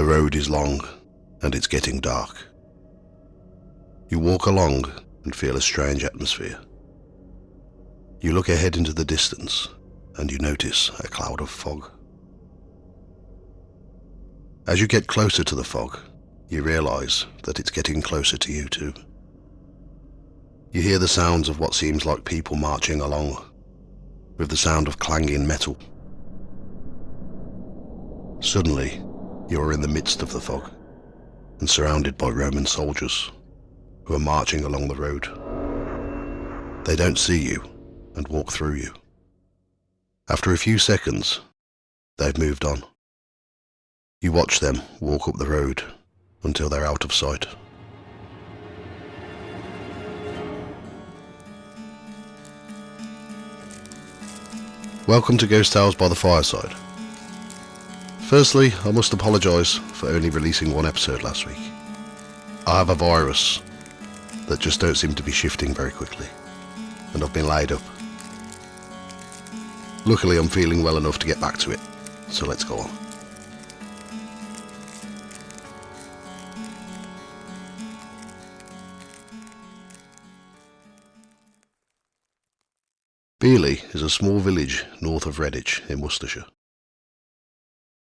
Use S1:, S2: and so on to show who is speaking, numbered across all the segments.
S1: The road is long, and it's getting dark. You walk along and feel a strange atmosphere. You look ahead into the distance, and you notice a cloud of fog. As you get closer to the fog, you realize that it's getting closer to you too. You hear the sounds of what seems like people marching along, with the sound of clanging metal. Suddenly, you are in the midst of the fog, and surrounded by Roman soldiers who are marching along the road. They don't see you and walk through you. After a few seconds, they've moved on. You watch them walk up the road until they're out of sight. Welcome to Ghost Tales by the Fireside. Firstly, I must apologise for only releasing one episode last week. I have a virus that just don't seem to be shifting very quickly, and I've been laid up. Luckily, I'm feeling well enough to get back to it, so let's go on. Beoley is a small village north of Redditch in Worcestershire.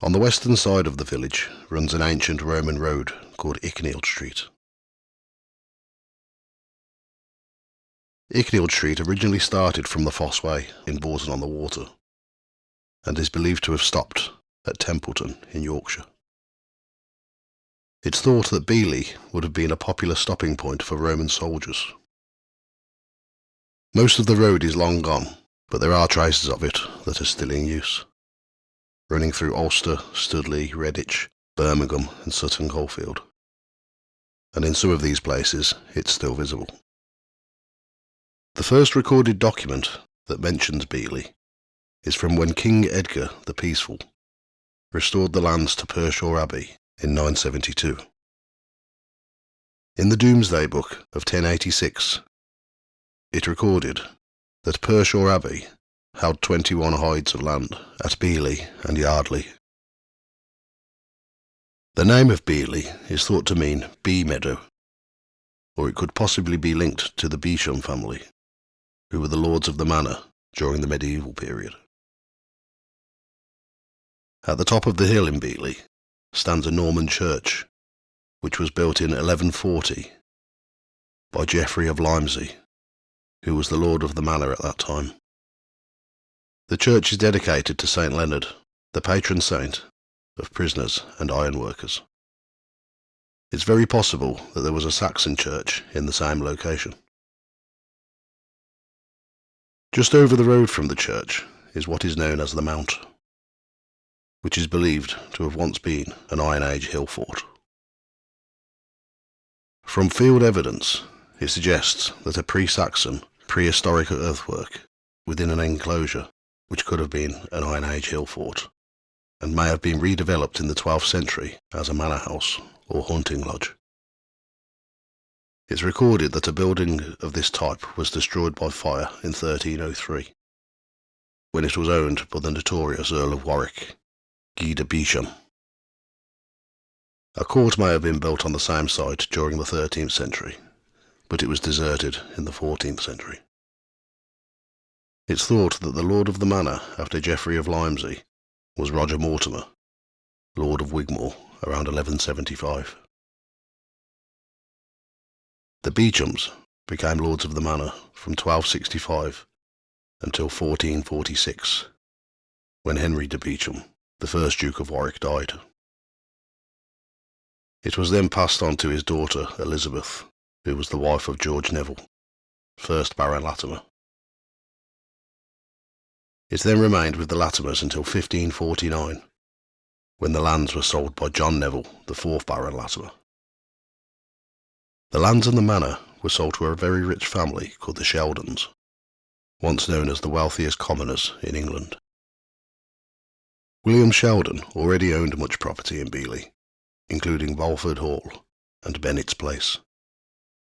S1: On the western side of the village runs an ancient Roman road called Icknield Street. Icknield Street originally started from the Foss Way in Bourton-on-the-Water and is believed to have stopped at Templeton in Yorkshire. It's thought that Beoley would have been a popular stopping point for Roman soldiers. Most of the road is long gone, but there are traces of it that are still in use, running through Ulster, Studley, Redditch, Birmingham and Sutton Coldfield. And in some of these places, it's still visible. The first recorded document that mentions Beoley is from when King Edgar the Peaceful restored the lands to Pershaw Abbey in 972. In the Domesday Book of 1086, it recorded that Pershaw Abbey held 21 hides of land at Beoley and Yardley. The name of Beoley is thought to mean bee meadow, or it could possibly be linked to the Beauchamp family, who were the lords of the manor during the medieval period. At the top of the hill in Beoley stands a Norman church, which was built in 1140 by Geoffrey of Limesey, who was the lord of the manor at that time. The church is dedicated to St. Leonard, the patron saint of prisoners and ironworkers. It's very possible that there was a Saxon church in the same location. Just over the road from the church is what is known as the Mount, which is believed to have once been an Iron Age hill fort. From field evidence, it suggests that a pre-Saxon, prehistoric earthwork within an enclosure which could have been an Iron Age hill fort, and may have been redeveloped in the 12th century as a manor house or hunting lodge. It's recorded that a building of this type was destroyed by fire in 1303, when it was owned by the notorious Earl of Warwick, Guy de Beauchamp. A court may have been built on the same site during the 13th century, but it was deserted in the 14th century. It's thought that the lord of the manor after Geoffrey of Limesey was Roger Mortimer, lord of Wigmore, around 1175. The Beauchamps became lords of the manor from 1265 until 1446, when Henry de Beauchamp, the first Duke of Warwick, died. It was then passed on to his daughter Elizabeth, who was the wife of George Neville, 1st Baron Latimer. It then remained with the Latimers until 1549, when the lands were sold by John Neville, the 4th Baron Latimer. The lands and the manor were sold to a very rich family called the Sheldons, once known as the wealthiest commoners in England. William Sheldon already owned much property in Beoley, including Balford Hall and Bennett's Place,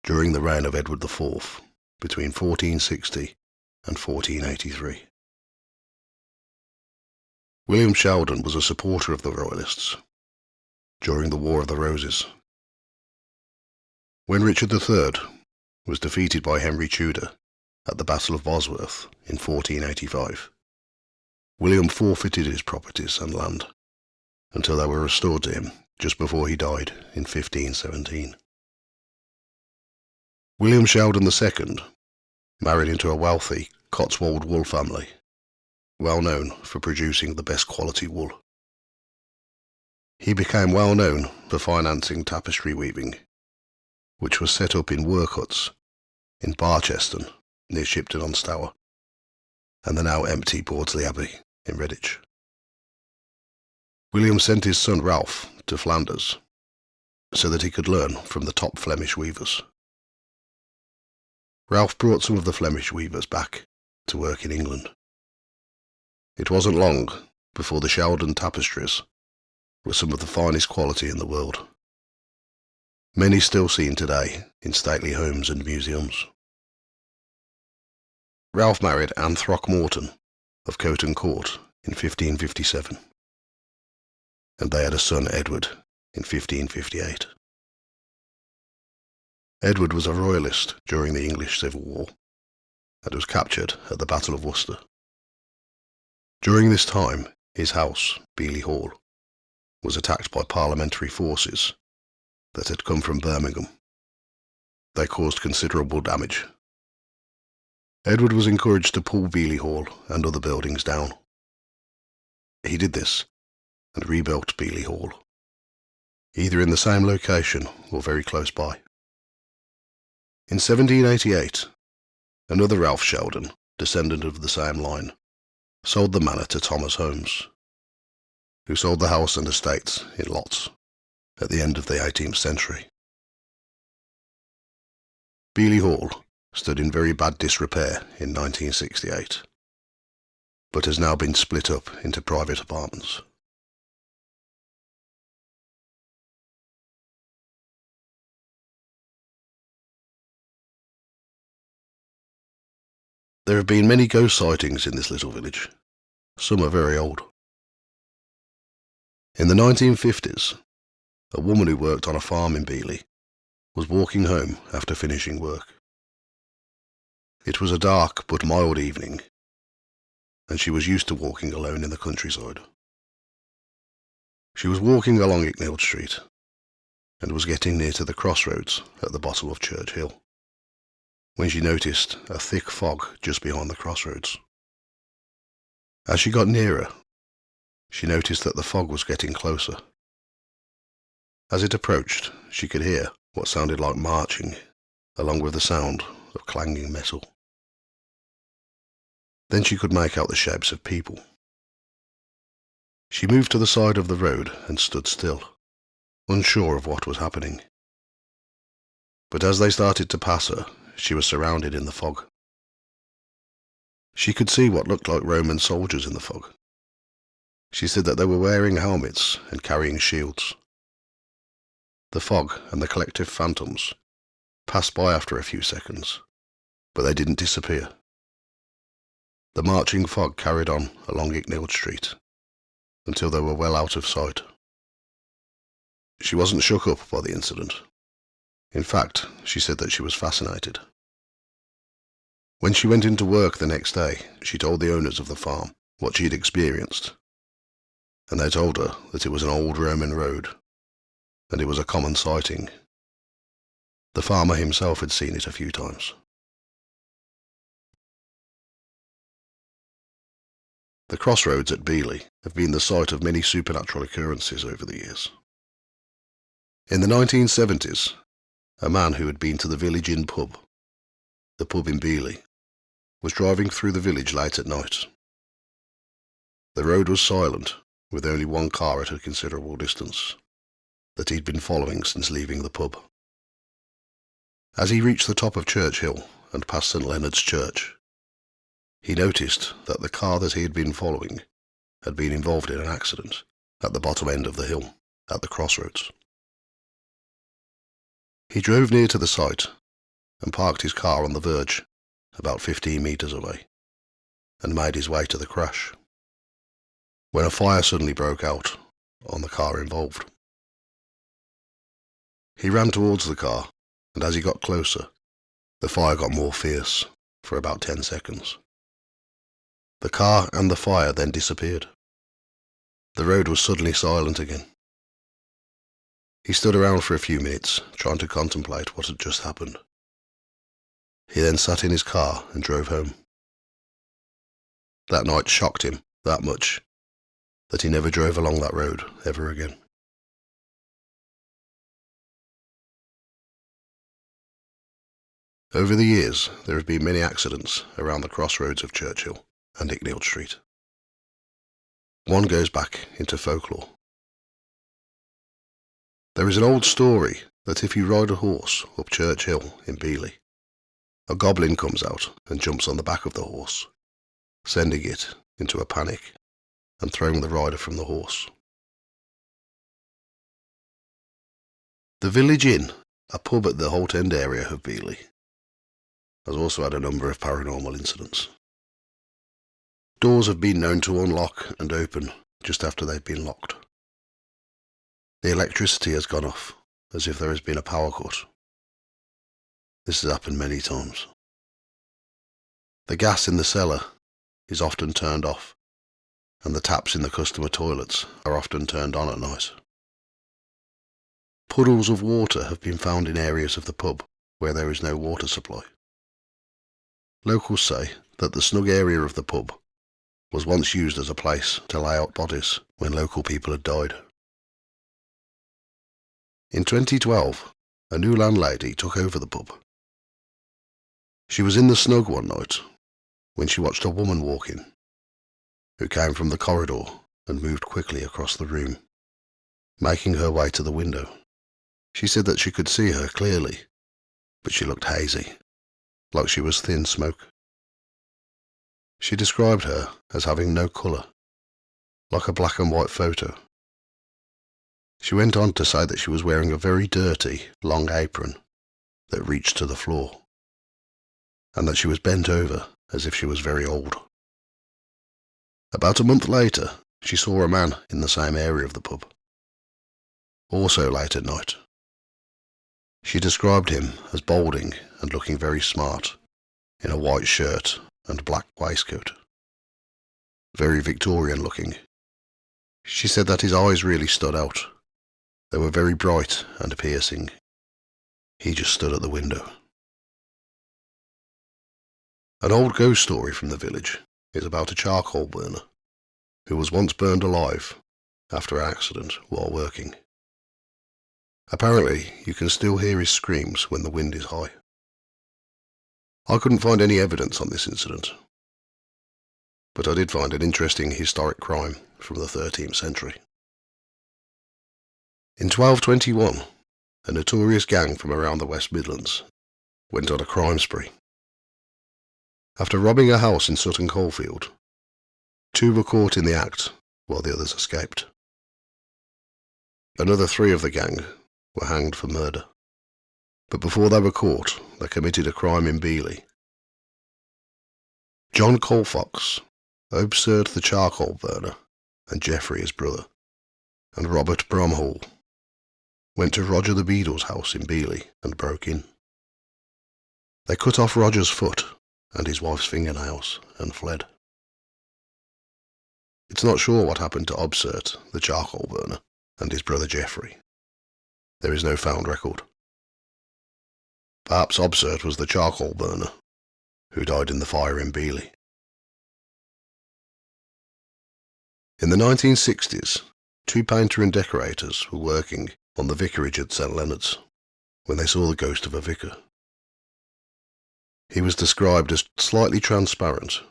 S1: during the reign of Edward IV, between 1460 and 1483. William Sheldon was a supporter of the Royalists, during the War of the Roses. When Richard III was defeated by Henry Tudor at the Battle of Bosworth in 1485, William forfeited his properties and land until they were restored to him just before he died in 1517. William Sheldon II married into a wealthy Cotswold wool family, well known for producing the best quality wool. He became well known for financing tapestry weaving, which was set up in work huts in Barcheston near Shipton-on-Stour, and the now empty Bordsley Abbey in Redditch. William sent his son Ralph to Flanders so that he could learn from the top Flemish weavers. Ralph brought some of the Flemish weavers back to work in England. It wasn't long before the Sheldon tapestries were some of the finest quality in the world, many still seen today in stately homes and museums. Ralph married Anne Throckmorton of Coton Court in 1557, and they had a son Edward in 1558. Edward was a royalist during the English Civil War and was captured at the Battle of Worcester. During this time, his house, Beoley Hall, was attacked by parliamentary forces that had come from Birmingham. They caused considerable damage. Edward was encouraged to pull Beoley Hall and other buildings down. He did this and rebuilt Beoley Hall, either in the same location or very close by. In 1788, another Ralph Sheldon, descendant of the same line, sold the manor to Thomas Holmes, who sold the house and estates in lots at the end of the 18th century. Beoley Hall stood in very bad disrepair in 1968, but has now been split up into private apartments. There have been many ghost sightings in this little village. Some are very old. In the 1950s, a woman who worked on a farm in Beoley was walking home after finishing work. It was a dark but mild evening, and she was used to walking alone in the countryside. She was walking along Icknield Street and was getting near to the crossroads at the bottom of Church Hill when she noticed a thick fog just behind the crossroads. As she got nearer, she noticed that the fog was getting closer. As it approached, she could hear what sounded like marching, along with the sound of clanging metal. Then she could make out the shapes of people. She moved to the side of the road and stood still, unsure of what was happening. But as they started to pass her, she was surrounded in the fog. She could see what looked like Roman soldiers in the fog. She said that they were wearing helmets and carrying shields. The fog and the collective phantoms passed by after a few seconds, but they didn't disappear. The marching fog carried on along Icknield Street until they were well out of sight. She wasn't shook up by the incident. In fact, she said that she was fascinated. When she went into work the next day, she told the owners of the farm what she had experienced, and they told her that it was an old Roman road, and it was a common sighting. The farmer himself had seen it a few times. The crossroads at Beoley have been the site of many supernatural occurrences over the years. In the 1970s, a man who had been to the Village Inn pub, the pub in Beoley, was driving through the village late at night. The road was silent, with only one car at a considerable distance, that he'd been following since leaving the pub. As he reached the top of Church Hill and past St Leonard's Church, he noticed that the car that he had been following had been involved in an accident at the bottom end of the hill, at the crossroads. He drove near to the site and parked his car on the verge, about 15 metres away, and made his way to the crash, when a fire suddenly broke out on the car involved. He ran towards the car, and as he got closer, the fire got more fierce for about 10 seconds. The car and the fire then disappeared. The road was suddenly silent again. He stood around for a few minutes, trying to contemplate what had just happened. He then sat in his car and drove home. That night shocked him that much that he never drove along that road ever again. Over the years, there have been many accidents around the crossroads of Churchill and Icknield Street. One goes back into folklore. There is an old story that if you ride a horse up Church Hill in Beoley, a goblin comes out and jumps on the back of the horse, sending it into a panic and throwing the rider from the horse. The Village Inn, a pub at the Holt End area of Beoley, has also had a number of paranormal incidents. Doors have been known to unlock and open just after they've been locked. The electricity has gone off, as if there has been a power cut. This has happened many times. The gas in the cellar is often turned off, and the taps in the customer toilets are often turned on at night. Puddles of water have been found in areas of the pub where there is no water supply. Locals say that the snug area of the pub was once used as a place to lay out bodies when local people had died. In 2012, a new landlady took over the pub. She was in the snug one night when she watched a woman walk in, who came from the corridor and moved quickly across the room, making her way to the window. She said that she could see her clearly, but she looked hazy, like she was thin smoke. She described her as having no colour, like a black and white photo. She went on to say that she was wearing a very dirty, long apron that reached to the floor, and that she was bent over as if she was very old. About a month later, she saw a man in the same area of the pub, also late at night. She described him as balding and looking very smart, in a white shirt and black waistcoat. Very Victorian looking. She said that his eyes really stood out. They were very bright and piercing. He just stood at the window. An old ghost story from the village is about a charcoal burner who was once burned alive after an accident while working. Apparently, you can still hear his screams when the wind is high. I couldn't find any evidence on this incident, but I did find an interesting historic crime from the 13th century. In 1221, a notorious gang from around the West Midlands went on a crime spree. After robbing a house in Sutton Coldfield, 2 were caught in the act while the others escaped. Another 3 of the gang were hanged for murder, but before they were caught, they committed a crime in Beoley. John Colfox, Obserd the charcoal burner, and Geoffrey his brother, and Robert Bromhall went to Roger the Beadle's house in Beoley and broke in. They cut off Roger's foot and his wife's fingernails and fled. It's not sure what happened to Obserd the charcoal burner and his brother Geoffrey. There is no found record. Perhaps Obserd was the charcoal burner who died in the fire in Beoley. In the 1960s, 2 painter and decorators were working on the vicarage at St Leonard's when they saw the ghost of a vicar. He was described as slightly transparent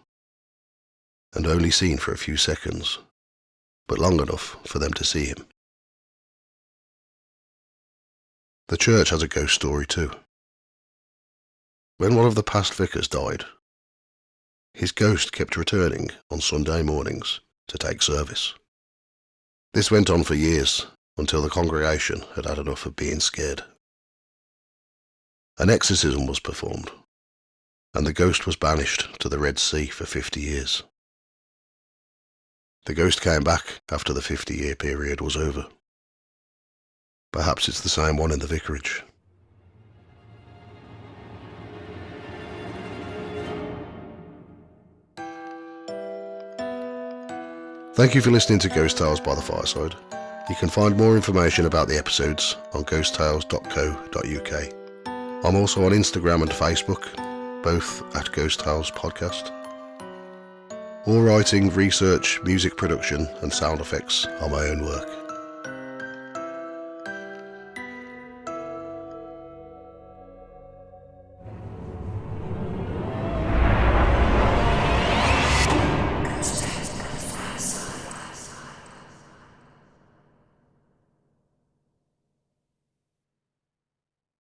S1: and only seen for a few seconds, but long enough for them to see him. The church has a ghost story too. When one of the past vicars died, his ghost kept returning on Sunday mornings to take service. This went on for years, until the congregation had had enough of being scared. An exorcism was performed, and the ghost was banished to the Red Sea for 50 years. The ghost came back after the 50-year period was over. Perhaps it's the same one in the vicarage. Thank you for listening to Ghost Tales by the Fireside. You can find more information about the episodes on ghosttales.co.uk. I'm also on Instagram and Facebook, both at Ghost Tales Podcast. All writing, research, music production and sound effects are my own work.